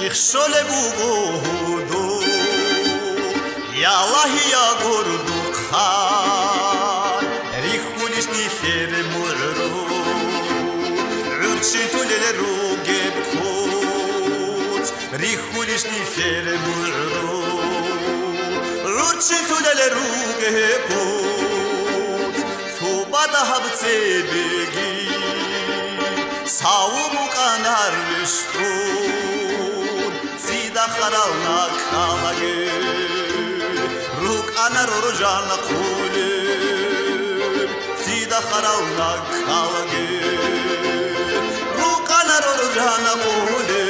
Ich shole bugudu Ya Allah ya gordu khan Rikhulish ni fer murru Urchi tulele ruge put Rikhulish ni fer murru Urchi tulele ruge put Fubada habtse begi Sawu kanar vishtur Zida kharalna kalage Ruk anar rojana khule Zida kharalna kalage Ruk anar rojana khule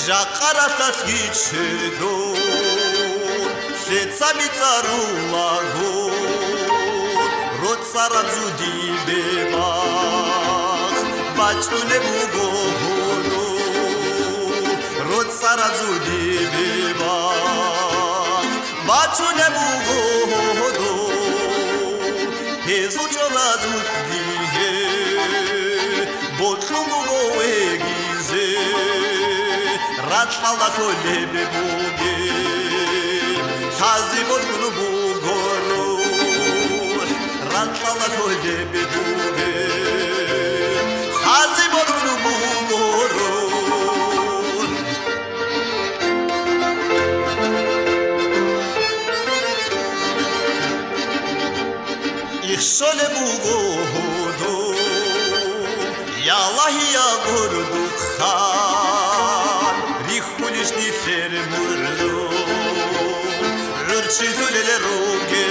Jaqaratas gichdo Sami Rot sarazudi bebas Bachune bugono Rot sarazudi bebas Bachune bugono Hezu chorazut dihe Botlum bugo egize Ratfala tolebe buge Tazi botlum bugoro Ratfala tolebe buge Tazi botlum bugoro Ich shole bugodo Ya Allah ya gordu khan Rikhulish ni fer murdo Urchi tulele ruge